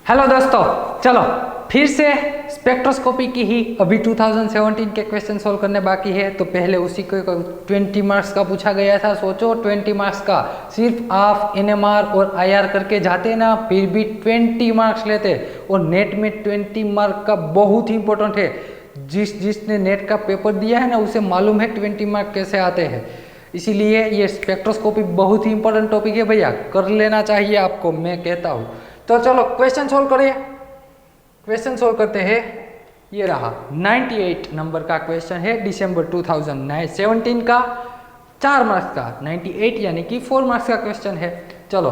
Hello दोस्तों, चलो फिर से स्पेक्ट्रोस्कोपी की ही अभी 2017 के क्वेश्चन सोल्व करने बाकी है। तो पहले उसी को 20 मार्क्स का पूछा गया था। सोचो 20 मार्क्स का सिर्फ आप एनएमआर और आईआर करके जाते ना, फिर भी 20 मार्क्स लेते। और नेट में 20 मार्क का बहुत ही इंपॉर्टेंट है। जिसने नेट का पेपर दिया है ना, उसे मालूम है 20 मार्क कैसे आते हैं। इसीलिए ये स्पेक्ट्रोस्कोपी बहुत ही इंपॉर्टेंट टॉपिक है भैया, कर लेना चाहिए आपको, मैं कहता हूँ। तो चलो क्वेश्चन सोल्व करिए। क्वेश्चन सोल्व करते हैं। ये रहा 98 नंबर का क्वेश्चन है, दिसंबर 2017 का, 4 मार्क्स का। 98 यानी कि 4 मार्क्स का क्वेश्चन है। चलो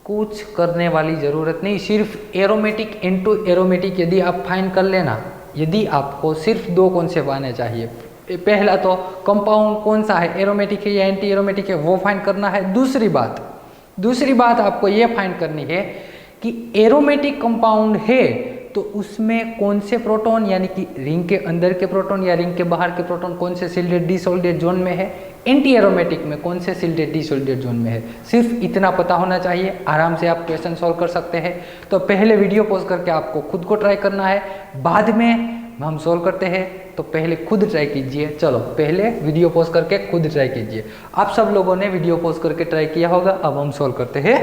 कुछ करने वाली ज़रूरत नहीं, सिर्फ एरोमेटिक इनटू एरोमेटिक यदि आप फाइंड कर लेना, यदि आपको सिर्फ 2 कॉन्सेप्ट आने चाहिए। पहला तो कंपाउंड कौन सा है, एरोमेटिक है या एंटी एरोमेटिक है, वो फाइंड करना है। दूसरी बात आपको ये फाइंड करनी है कि एरोमेटिक कंपाउंड है तो उसमें कौन से प्रोटॉन, यानी कि रिंग के अंदर के प्रोटॉन या रिंग के बाहर के प्रोटॉन कौन से सिल्डेड डिसोल्डेड जोन में है, एंटी एरोमेटिक में कौन से सिल्डेड डिसोल्डेड जोन में है। सिर्फ इतना पता होना चाहिए, आराम से आप क्वेश्चन सॉल्व कर सकते हैं। तो पहले वीडियो पॉज करके आपको खुद को ट्राई करना है, बाद में हम सॉल्व करते हैं। तो पहले खुद ट्राई कीजिए। चलो पहले वीडियो पॉज करके खुद ट्राई कीजिए। आप सब लोगों ने वीडियो पॉज करके ट्राई किया होगा। अब हम सॉल्व करते हैं।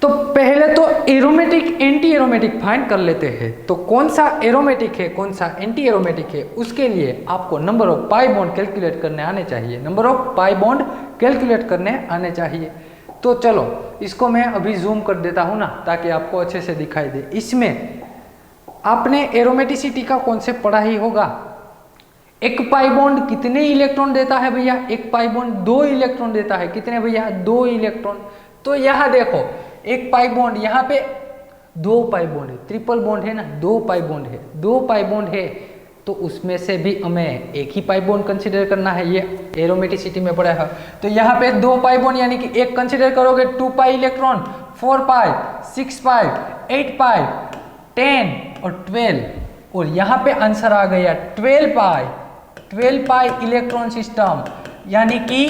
तो पहले तो एरोमेटिक एंटी एरोमेटिक फाइंड कर लेते हैं। तो कौन सा एरोमेटिक है, कौन सा एंटी एरोमेटिक है, उसके लिए आपको number of pi bond calculate करने आने चाहिए। Number of pi bond calculate करने आने चाहिए। तो चलो इसको मैं अभी जूम कर देता हूँ ना, ताकि आपको अच्छे से दिखाई दे। इसमें आपने एरोमेटिसिटी का कॉन्सेप्ट पढ़ा ही होगा। एक पाई बॉन्ड कितने इलेक्ट्रॉन देता है भैया, एक पाई बॉन्ड 2 इलेक्ट्रॉन देता है। कितने भैया, 2 इलेक्ट्रॉन। तो यहाँ देखो एक पाई बॉन्ड, यहाँ पे 2 पाई बॉन्ड है, ट्रिपल बॉन्ड है ना, 2 पाई बॉन्ड है, 2 पाई बॉन्ड है। तो उसमें से भी हमें एक ही पाई बॉन्ड कंसिडर करना है, ये एरोमेटिसिटी में पड़ा है। तो यहाँ पे 2 पाई बॉन्ड यानी कि एक कंसिडर करोगे 2 पाई इलेक्ट्रॉन, 4 पाई, 6 पाई, 8 पाई, 10 और 12। और यहाँ पे आंसर आ गया 12 पाई इलेक्ट्रॉन सिस्टम, यानी कि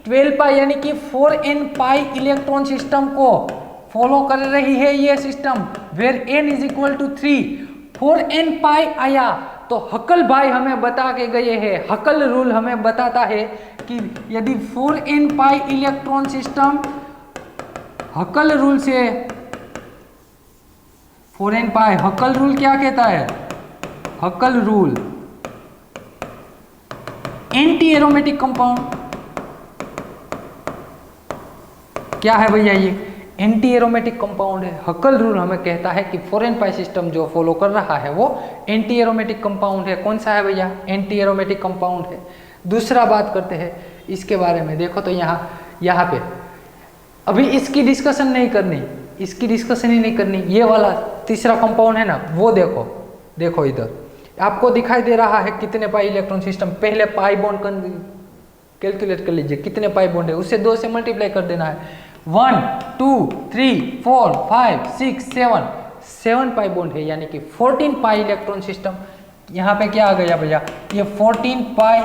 12 पाई यानी कि 4n पाई इलेक्ट्रॉन सिस्टम को फॉलो कर रही है ये system, where n is equal to 3। 4n pi आया तो हकल भाई हमें बता के गए हैं, हकल रूल हमें बताता है कि यदि 4n pi electron system, हकल rule से 4n पाई, हकल रूल क्या कहता है, हकल रूल एंटी एरोमेटिक कंपाउंड क्या है भैया, ये एंटी एरोमेटिक कंपाउंड है। हकल रूल हमें कहता है कि 4n पाई सिस्टम जो फॉलो कर रहा है वो एंटी एरोमेटिक कंपाउंड है। कौन सा है भैया, एंटी एरोमेटिक कंपाउंड है। दूसरा बात करते हैं इसके बारे में। देखो तो यहाँ पे अभी इसकी डिस्कशन नहीं करनी, इसकी डिस्कशन ही नहीं करनी। ये वाला तीसरा कंपाउंड है ना, वो देखो इधर आपको दिखाई दे रहा है कितने पाई इलेक्ट्रॉन सिस्टम। पहले पाई बॉन्ड कैलकुलेट कर लीजिए, कितने पाई बॉन्ड है, उससे 2 से मल्टीप्लाई कर देना है। 1 2 3 4 5 6 7 पाई बॉन्ड है, यानी कि 14 पाई इलेक्ट्रॉन सिस्टम। यहाँ पे क्या आ गया भैया, ये 14 पाई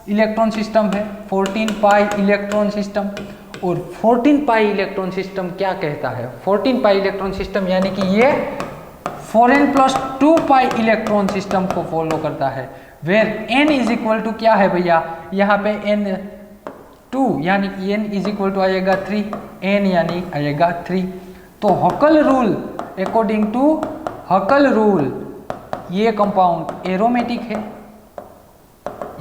इलेक्ट्रॉन सिस्टम है, 14 पाई इलेक्ट्रॉन सिस्टम। और 14 पाई इलेक्ट्रॉन सिस्टम क्या कहता है, 14 पाई इलेक्ट्रॉन सिस्टम यानी कि ये 4n प्लस 2 पाई इलेक्ट्रॉन सिस्टम को फॉलो करता है, where n is equal to क्या है भैया, यहाँ पे n 2 यानी कि n इज इक्वल टू आएगा 3, n यानी आएगा 3। तो Huckel rule, according to Huckel rule ये कंपाउंड एरोमेटिक है,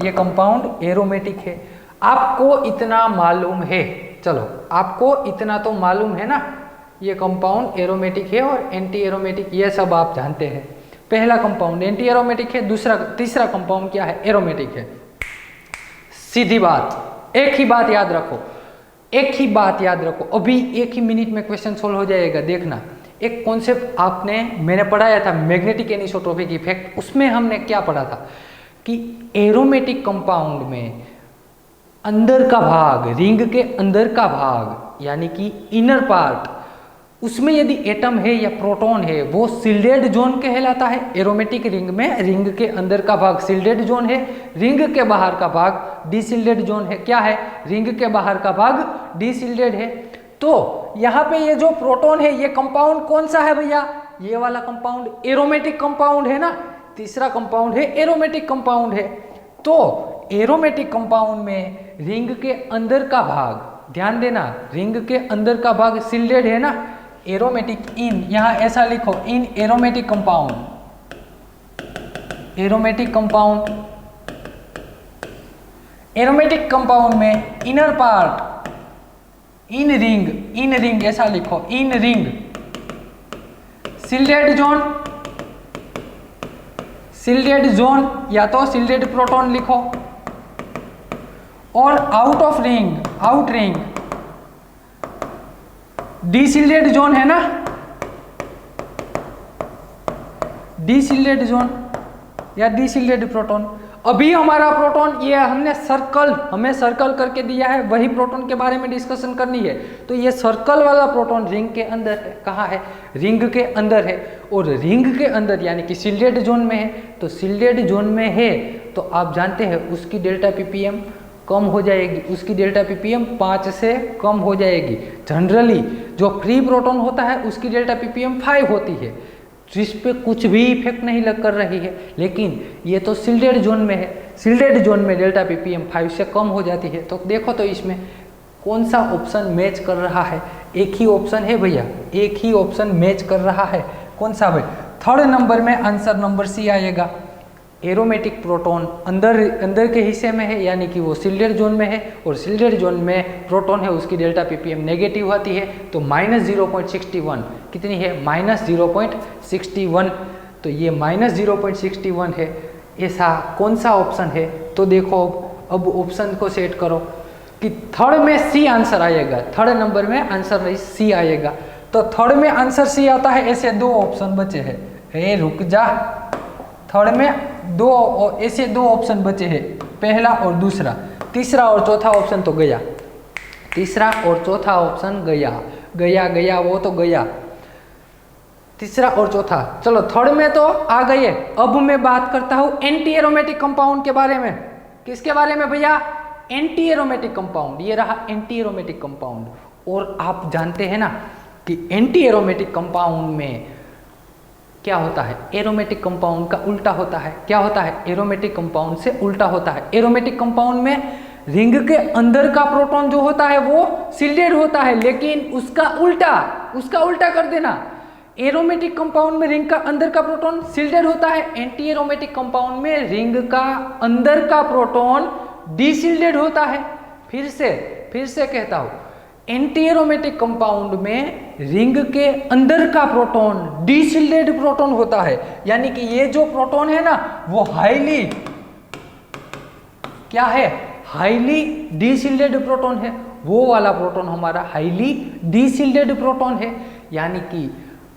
ये कंपाउंड एरोमेटिक है। आपको इतना मालूम है, चलो आपको इतना तो मालूम है ना, ये कंपाउंड एरोमेटिक है और एंटी एरोमेटिक, ये सब आप जानते हैं। पहला कंपाउंड एंटी एरोमेटिक है, तीसरा कंपाउंड क्या है, एरोमेटिक है। सीधी बात, एक ही बात याद रखो, एक ही बात याद रखो। अभी 1 ही मिनट में क्वेश्चन सोल्व हो जाएगा, देखना। एक कॉन्सेप्ट मैंने पढ़ाया था, मैग्नेटिक एनिसोट्रोपिक इफेक्ट। उसमें हमने क्या पढ़ा था कि एरोमेटिक कंपाउंड में अंदर का भाग, रिंग के अंदर का भाग यानी कि इनर पार्ट, उसमें यदि एटम है या प्रोटॉन है वो सिल्डेड जोन कहलाता है। एरोमेटिक रिंग में रिंग के अंदर का भाग सिल्डेड जोन है, रिंग के बाहर का भाग डिसिल्डेड जोन है। क्या है, रिंग के बाहर का भाग डिसिल्डेड है। तो यहाँ पे ये जो प्रोटॉन है ये कंपाउंड कौन सा है भैया, ये वाला कंपाउंड एरोमेटिक कंपाउंड है ना, तीसरा कंपाउंड है एरोमेटिक कंपाउंड है। तो एरोमेटिक कंपाउंड में रिंग के अंदर का भाग, ध्यान देना, रिंग के अंदर का भाग सिल्डेड है ना, एरोमेटिक इन, यहाँ ऐसा लिखो in aromatic compound, aromatic compound, aromatic compound में इनर पार्ट इन रिंग ऐसा लिखो, इन रिंग सिल्डेड जोन या तो सिल्डेड प्रोटॉन लिखो, और out of ring, out ring deshielded zone है ना, डीसिल्डेड जोन या डीसिल्डेड प्रोटॉन। अभी हमारा प्रोटॉन ये हमें सर्कल करके दिया है, वही प्रोटॉन के बारे में डिस्कशन करनी है। तो ये सर्कल वाला प्रोटॉन रिंग के अंदर है, कहाँ है, रिंग के अंदर है, और रिंग के अंदर यानी कि सिल्डेड जोन में है। तो सिल्डेड जोन में है तो आप जानते हैं उसकी डेल्टा पीपीएम कम हो जाएगी, उसकी डेल्टा पीपीएम 5 से कम हो जाएगी। जनरली जो फ्री प्रोटॉन होता है उसकी डेल्टा पीपीएम 5 होती है, जिस पे कुछ भी इफेक्ट नहीं लग कर रही है। लेकिन ये तो सिल्डेड जोन में है, सिल्डेड जोन में डेल्टा पीपीएम 5 से कम हो जाती है। तो देखो तो इसमें कौन सा ऑप्शन मैच कर रहा है, एक ही ऑप्शन है भैया, एक ही ऑप्शन मैच कर रहा है, कौन सा भाई, थर्ड नंबर में आंसर नंबर सी आएगा। एरोमेटिक प्रोटॉन अंदर के हिस्से में है, यानी कि वो सिल्डेड जोन में है, और सिल्डेड जोन में प्रोटॉन है उसकी डेल्टा पीपीएम नेगेटिव आती है। तो -0.61 कितनी है, -0.61। तो ये -0.61 है, ऐसा कौन सा ऑप्शन है। तो देखो अब ऑप्शन को सेट करो कि थर्ड में सी आंसर आएगा, थर्ड नंबर में आंसर सी आएगा। तो थर्ड में आंसर सी आता है, ऐसे दो ऑप्शन बचे हैं, रुक जा, थर्ड में ऐसे दो ऑप्शन बचे हैं, पहला और दूसरा, तीसरा और चौथा ऑप्शन तो गया, तीसरा और चौथा ऑप्शन गया वो तो गया, तीसरा और चौथा। चलो थर्ड में तो आ गए। अब मैं बात करता हूं एंटी एरोमेटिक कंपाउंड के बारे में। किसके बारे में भैया, एंटी एरोमेटिक कंपाउंड, ये रहा एंटी एरोमेटिक कंपाउंड। और आप जानते हैं ना कि एंटी एरोमेटिक कंपाउंड में क्या होता है, एरोमेटिक कंपाउंड का उल्टा होता है। क्या होता है, एरोमेटिक कंपाउंड से उल्टा होता है। एरोमेटिक कंपाउंड में रिंग के अंदर का प्रोटॉन जो होता है वो सिल्डेड होता है, लेकिन उसका उल्टा कर देना। एरोमेटिक कंपाउंड में रिंग का अंदर का प्रोटॉन सिल्डेड होता है, एंटी एरोमेटिक कंपाउंड में रिंग का अंदर का प्रोटॉन डीसिल्डेड होता है। फिर से कहता हूं, एंटी एरोमेटिक कंपाउंड में रिंग के अंदर का प्रोटॉन डीसिल्डेड प्रोटॉन होता है, यानी कि ये जो प्रोटॉन है ना वो हाईली क्या है, हाईली डीसिल्डेड प्रोटॉन है। वो वाला प्रोटॉन हमारा हाईली डीसिल्डेड प्रोटॉन है, यानी कि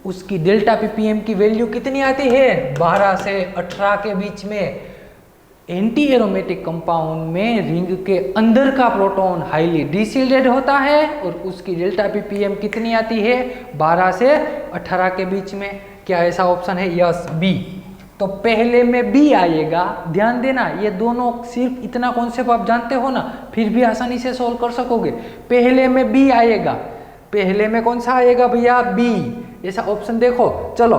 उसकी डेल्टा पीपीएम की वैल्यू कितनी आती है, 12 से 18 के बीच में। एंटी एरोमेटिक कंपाउंड में रिंग के अंदर का प्रोटॉन हाईली डीसिल्डेड होता है और उसकी डेल्टा पीपीएम कितनी आती है, 12 से 18 के बीच में। क्या ऐसा ऑप्शन है, यस बी। तो पहले में बी आएगा, ध्यान देना, ये दोनों सिर्फ इतना कॉन्सेप्ट आप जानते हो ना, फिर भी आसानी से सोल्व कर सकोगे। पहले में बी आएगा, पहले में कौन सा आएगा भैया, बी, ऐसा ऑप्शन देखो। चलो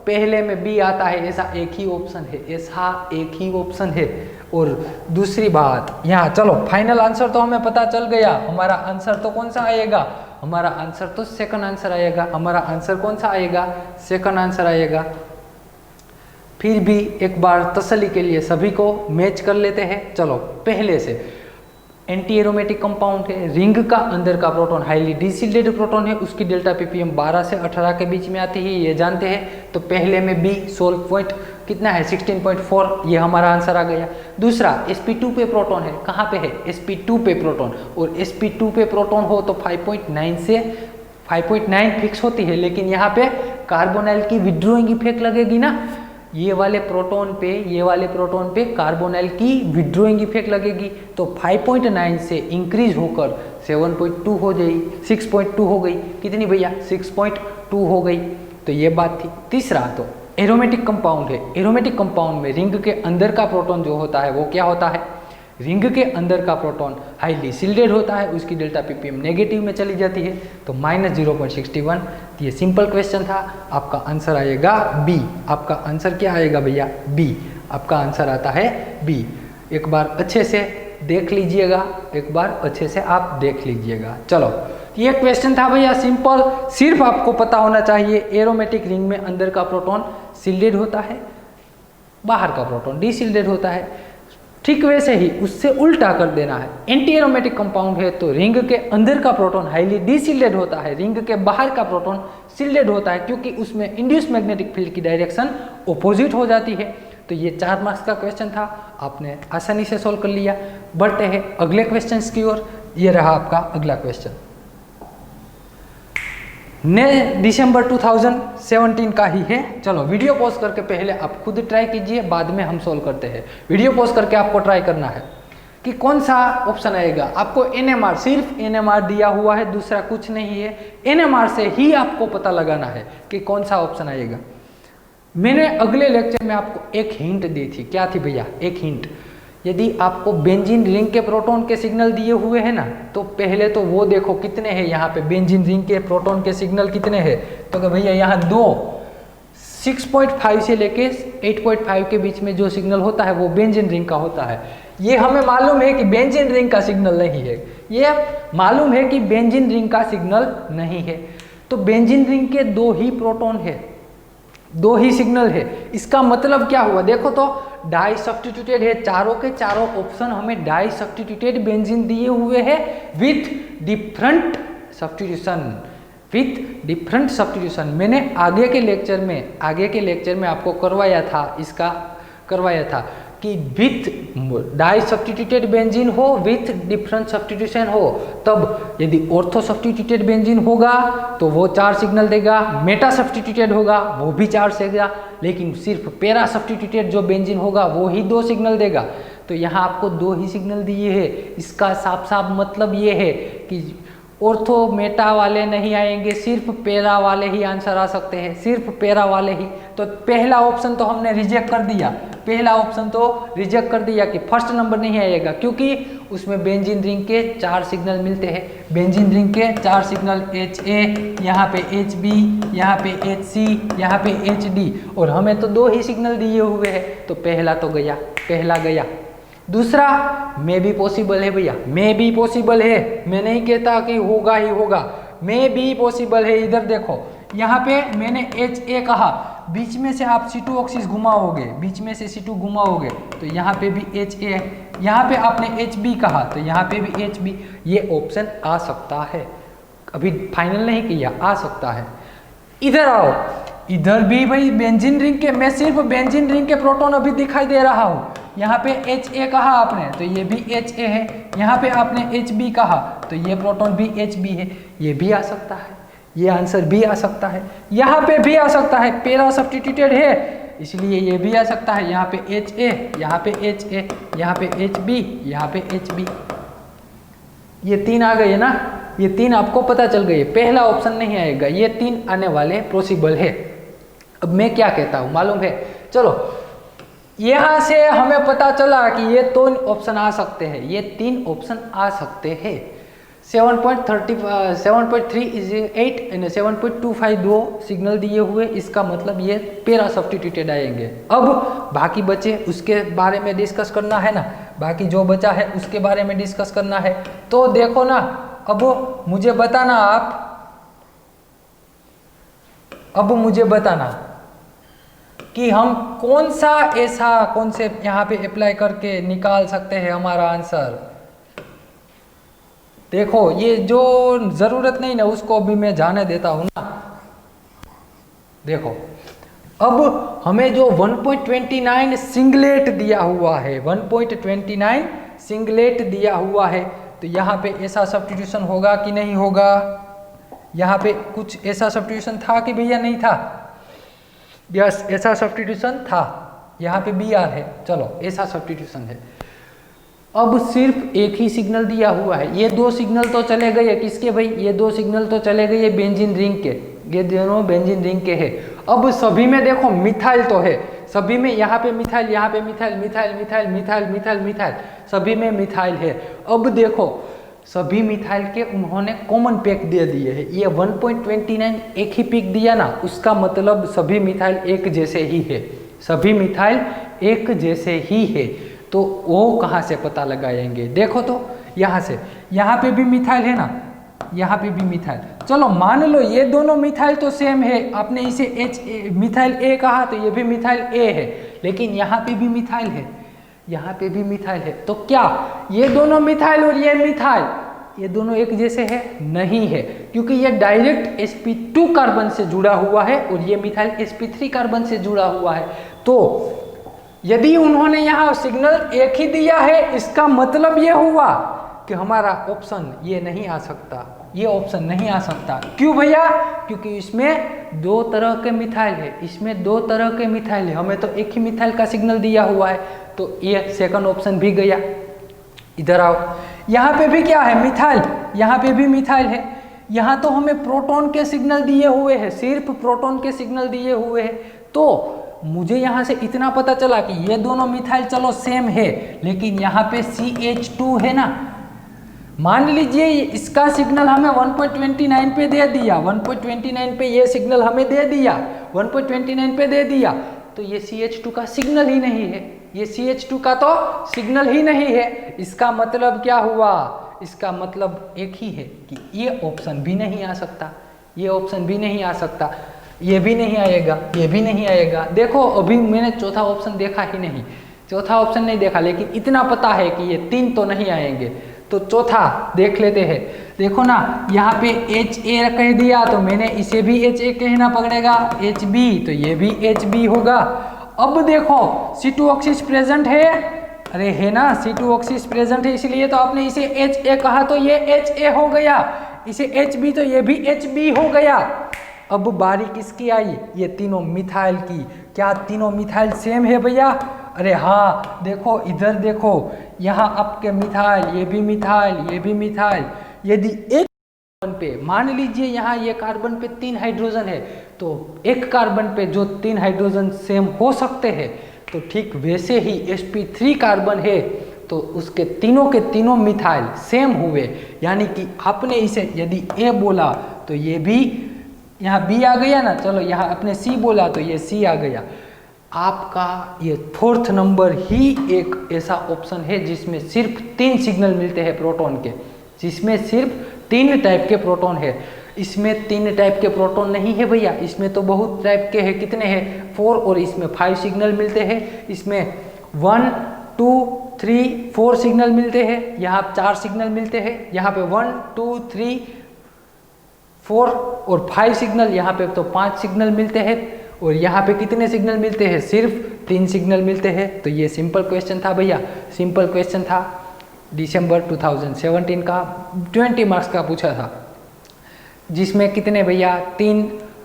पहले में बी आता है, ऐसा एक ही ऑप्शन है, ऐसा एक ही ऑप्शन है। और दूसरी बात यहाँ, चलो फाइनल आंसर तो हमें पता चल गया, हमारा आंसर तो कौन सा आएगा, हमारा आंसर तो सेकंड आंसर आएगा। हमारा आंसर कौन सा आएगा, सेकंड आंसर आएगा। फिर भी एक बार तसल्ली के लिए सभी को मैच कर लेते हैं। चलो पहले से, एंटी एरोमेटिक कंपाउंड है, रिंग का अंदर का प्रोटॉन हाईली डीसिल्डेड प्रोटॉन है, उसकी डेल्टा पीपीएम 12 से 18 के बीच में आती है, ये जानते हैं। तो पहले में बी सोल्व पॉइंट कितना है, 16.4, ये हमारा आंसर आ गया। दूसरा sp2 पे प्रोटॉन है, कहाँ पे है, sp2 पे प्रोटॉन, और sp2 पे प्रोटॉन हो तो 5.9 से 5.9 फिक्स होती है, लेकिन यहाँ पे कार्बोनाइल की विड्रॉइंग इफेक्ट लगेगी ना, ये वाले प्रोटॉन पे कार्बोनाइल की विड्रॉइंग इफेक्ट लगेगी। तो 5.9 से इंक्रीज होकर 7.2 हो जाएगी, 6.2 हो गई, कितनी भैया, 6.2 हो गई। तो ये बात थी। तीसरा तो एरोमेटिक कंपाउंड है, एरोमेटिक कंपाउंड में रिंग के अंदर का प्रोटॉन जो होता है वो क्या होता है, रिंग के अंदर का प्रोटॉन हाईली शिल्डेड होता है, उसकी डेल्टा ppm नेगेटिव में चली जाती है, तो -0.61। तो ये सिंपल क्वेश्चन था। आपका आंसर आएगा बी। आपका आंसर क्या आएगा भैया? बी। आपका आंसर आता है बी। एक बार अच्छे से देख लीजिएगा, एक बार अच्छे से आप देख लीजिएगा। चलो, ये क्वेश्चन था भैया सिंपल। सिर्फ आपको पता होना चाहिए एरोमेटिक रिंग में अंदर का प्रोटॉन शिल्डेड होता है, बाहर का प्रोटॉन डीशिल्डेड होता है। ठीक वैसे ही उससे उल्टा कर देना है। एंटी एरोमेटिक कंपाउंड है तो रिंग के अंदर का प्रोटॉन हाईली डीशिल्डेड होता है, रिंग के बाहर का प्रोटॉन शिल्डेड होता है, क्योंकि उसमें इंड्यूस मैग्नेटिक फील्ड की डायरेक्शन ऑपोजिट हो जाती है। तो ये 4 मार्क्स का क्वेश्चन था, आपने आसानी से सॉल्व कर लिया। बढ़ते हैं अगले क्वेश्चन की ओर। ये रहा आपका अगला क्वेश्चन, दिसंबर 2017 का ही है। चलो, वीडियो पॉज करके पहले आप खुद ट्राई कीजिए, बाद में हम सॉल्व करते हैं। वीडियो पॉज करके आपको ट्राई करना है कि कौन सा ऑप्शन आएगा। आपको NMR, सिर्फ NMR दिया हुआ है, दूसरा कुछ नहीं है। NMR से ही आपको पता लगाना है कि कौन सा ऑप्शन आएगा। मैंने अगले लेक्चर में आपको एक हिंट दी थी। क्या थी भैया? एक हिंट। यदि आपको बेंजीन रिंग के प्रोटॉन के सिग्नल दिए हुए हैं ना, तो पहले तो वो देखो कितने हैं यहाँ पे। बेंजीन रिंग के प्रोटॉन के सिग्नल कितने हैं? तो भैया यहाँ 2, 6.5 से लेके 8.5 के बीच में जो सिग्नल होता है वो बेंजीन रिंग का होता है। ये हमें मालूम है कि बेंजीन रिंग का सिग्नल नहीं है, ये मालूम है कि बेंजीन रिंग का सिग्नल नहीं है। तो बेंजीन रिंग के 2 ही प्रोटॉन है, 2 ही सिग्नल है। इसका मतलब क्या हुआ? देखो तो डाई सब्स्टिट्यूटेड है, चारों के चारों ऑप्शन हमें डाई सब्स्टिट्यूटेड बेंजीन दिए हुए हैं विथ डिफरेंट सब्स्टिट्यूशन। मैंने आगे के लेक्चर में आपको करवाया था कि विथ डाई सब्स्टिट्यूटेड बेंजीन हो, विथ डिफरेंट सब्स्टिट्यूशन हो। तब यदि ऑर्थो सब्स्टिट्यूटेड बेंजीन होगा तो वो 4 सिग्नल देगा, मेटा सब्स्टिट्यूटेड होगा वो भी 4 देगा, लेकिन सिर्फ पेरा सब्स्टिट्यूटेड जो बेंजीन होगा वो ही 2 सिग्नल देगा। तो यहाँ आपको 2 ही सिग्नल दिए हैं। इसका साफ साफ मतलब ये है कि ऑर्थो मेटा वाले नहीं आएंगे, सिर्फ पेरा वाले ही आंसर आ सकते हैं, सिर्फ पेरा वाले ही। तो पहला ऑप्शन तो हमने रिजेक्ट कर दिया कि फर्स्ट नंबर नहीं आएगा, क्योंकि उसमें बेंजीन रिंग के 4 सिग्नल मिलते हैं। बेंजीन रिंग के 4 सिग्नल HA, यहाँ पे HB, यहाँ पे HC, यहाँ पे HD, और हमें तो 2 ही सिग्नल दिए हुए हैं। तो पहला गया। दूसरा में भी पॉसिबल है भैया, में भी पॉसिबल है। मैं नहीं कहता कि होगा ही होगा, में भी पॉसिबल है। इधर देखो, यहाँ पे मैंने HA कहा, बीच में से आप C2 ऑक्सिस घुमाओगे, तो यहाँ पे भी HA है। यहाँ पे आपने HB कहा तो यहाँ पे भी HB। ये ऑप्शन आ सकता है, अभी फाइनल नहीं किया, आ सकता है। इधर आओ, इधर भी भाई बेंजीन रिंग के, मैं सिर्फ बेंजीन रिंग के प्रोटॉन अभी दिखाई दे रहा हूँ। यहाँ पे HA कहा आपने तो ये भी HA है, यहाँ पे आपने HB कहा तो ये प्रोटॉन भी HB है। ये भी आ सकता है, ये आंसर भी आ सकता है। यहाँ पे भी आ सकता है, पेरा सब्स्टिट्यूटेड है इसलिए ये भी आ सकता है। यहाँ पे HA, यहाँ पे HA, यहाँ पे HB, यहाँ पे HB। ये 3 आ गए ना, ये 3 आपको पता चल गए। पहला ऑप्शन नहीं आएगा, ये 3 आने वाले पॉसिबल है। अब मैं क्या कहता हूँ मालूम है? चलो, यहाँ से हमें पता चला कि ये 3 ऑप्शन आ सकते हैं, ये 3 ऑप्शन आ सकते हैं। 7.38 एंड 7.25 2 सिग्नल दिए हुए, इसका मतलब ये पेरा सब्स्टिट्यूटेड आएंगे। अब बाकी बचे उसके बारे में डिस्कस करना है ना, बाकी जो बचा है उसके बारे में डिस्कस करना है। तो देखो ना, अब मुझे बताना कि हम कौन सा ऐसा कॉन्सेप्ट यहाँ पे अप्लाई करके निकाल सकते हैं हमारा आंसर। देखो, ये जो जरूरत नहीं ना उसको अभी मैं जाने देता हूँ ना। देखो, अब हमें जो 1.29 सिंगलेट दिया हुआ है, 1.29 सिंगलेट दिया हुआ है, तो यहाँ पे ऐसा सब्स्टिट्यूशन होगा कि नहीं होगा? यहाँ पे कुछ ऐसा सब्स्टिट्यूशन था कि भैया नहीं था? यस, ऐसा सब्स्टिट्यूशन था। यहाँ पे BR है, चलो ऐसा सब्स्टिट्यूशन है। अब सिर्फ एक ही सिग्नल दिया हुआ है, ये 2 सिग्नल तो चले गए किसके भाई? ये 2 सिग्नल तो चले गए बेंजीन रिंग के, ये दोनों बेंजीन रिंग के हैं। अब सभी में देखो मिथाइल तो है, सभी में यहाँ पे मिथाइल, यहाँ पे methyl, methyl methyl methyl methyl methyl, सभी में मिथाइल है। अब देखो सभी मिथाइल के उन्होंने कॉमन पिक दे दिए हैं, ये 1.29 एक ही पिक दिया ना, उसका मतलब सभी मिथाइल एक जैसे ही है, सभी मिथाइल एक जैसे ही है। तो वो कहाँ से पता लगाएंगे? देखो तो यहाँ से, यहाँ पे भी मिथाइल है ना, यहाँ पे भी मिथाइल, चलो मान लो ये दोनों मिथाइल तो सेम है, आपने इसे मिथाइल ए कहा तो ये भी मिथाइल ए है, लेकिन यहाँ पे भी मिथाइल है, यहाँ पे भी मिथाइल है, तो क्या ये दोनों मिथाइल और ये मिथाइल ये दोनों एक जैसे है? नहीं है, क्योंकि ये डायरेक्ट sp2 कार्बन से जुड़ा हुआ है और ये मिथाइल sp3 कार्बन से जुड़ा हुआ है। तो यदि उन्होंने यहाँ सिग्नल एक ही दिया है, इसका मतलब ये हुआ कि हमारा ऑप्शन ये नहीं आ सकता, ये ऑप्शन नहीं आ सकता। क्यों भैया? क्योंकि इसमें दो तरह के मिथाइल है, इसमें दो तरह के मिथाइल है, हमें तो एक ही मिथाइल का सिग्नल दिया हुआ है, तो ये सेकंड ऑप्शन भी गया। इधर आओ, यहाँ पे भी क्या है? मिथाइल, यहाँ पे भी मिथाइल है, यहाँ तो हमें प्रोटॉन के सिग्नल दिए हुए हैं, सिर्फ प्रोटॉन के सिग्नल दिए हुए हैं। तो मुझे यहाँ से इतना पता चला कि ये दोनों मिथाइल चलो सेम है, लेकिन यहाँ पे CH2 है ना, मान लीजिए इसका सिग्नल हमें 1.29 पे दे दिया, 1.29 पे ये सिग्नल हमें दे दिया, 1.29 पे दे दिया, तो ये CH2 का सिग्नल ही नहीं है, ये CH2 का तो सिग्नल ही नहीं है। इसका मतलब क्या हुआ? इसका मतलब एक ही है कि ये ऑप्शन भी नहीं आ सकता, ये ऑप्शन भी नहीं आ सकता, ये भी नहीं आएगा, ये भी नहीं आएगा। देखो अभी मैंने चौथा ऑप्शन देखा ही नहीं, चौथा ऑप्शन नहीं देखा, लेकिन इतना पता है कि ये तीन तो नहीं आएंगे, तो चौथा देख लेते हैं। देखो ना, यहाँ पे HA कह दिया तो मैंने इसे भी HA कहना पड़ेगा, HB तो ये भी HB होगा। अब देखो C2 ऑक्सीज प्रेजेंट है, अरे है ना, C2 ऑक्सीज प्रेजेंट है, इसलिए तो आपने इसे HA कहा तो ये HA हो गया, इसे HB तो ये भी HB हो गया। अब बारी किसकी आई? ये तीनों मिथाइल की। क्या तीनों मिथाइल सेम है भैया? अरे हाँ, देखो इधर देखो, यहाँ आपके मिथाइल, ये भी मिथाइल, ये भी मिथाइल। यदि एक कार्बन पे मान लीजिए यहाँ ये कार्बन पे 3 हाइड्रोजन है, तो एक कार्बन पे जो 3 हाइड्रोजन सेम हो सकते हैं, तो ठीक वैसे ही sp3 कार्बन है तो उसके तीनों के तीनों मिथाइल सेम हुए। यानी कि आपने इसे यदि A बोला तो ये भी यहाँ B आ गया ना, चलो यहाँ आपने C बोला तो ये C आ गया। आपका ये 4th नंबर ही एक ऐसा ऑप्शन है जिसमें सिर्फ 3 सिग्नल मिलते हैं प्रोटॉन के, जिसमें सिर्फ 3 टाइप के प्रोटॉन है। इसमें 3 टाइप के प्रोटॉन नहीं है भैया, इसमें तो बहुत टाइप के हैं। कितने हैं? 4, और इसमें 5 सिग्नल मिलते हैं। इसमें 1 2 3 4 सिग्नल मिलते हैं, यहाँ 4 सिग्नल मिलते हैं, यहाँ पे 1 2 3 4 और 5 सिग्नल, यहाँ पे तो 5 सिग्नल मिलते हैं। और यहाँ पे कितने सिग्नल मिलते हैं? सिर्फ 3 सिग्नल मिलते हैं। तो ये सिंपल क्वेश्चन था भैया, सिंपल क्वेश्चन था, दिसंबर 2017 का 20 मार्क्स का पूछा था, जिसमें कितने भैया 3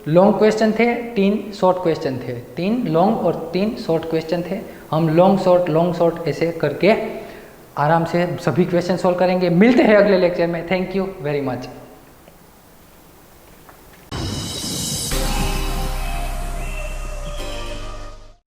लॉन्ग क्वेश्चन थे, 3 शॉर्ट क्वेश्चन थे, 3 लॉन्ग और 3 शॉर्ट क्वेश्चन थे। हम लॉन्ग शॉर्ट ऐसे करके आराम से सभी क्वेश्चन सॉल्व करेंगे। मिलते हैं अगले लेक्चर में। Thank you very much.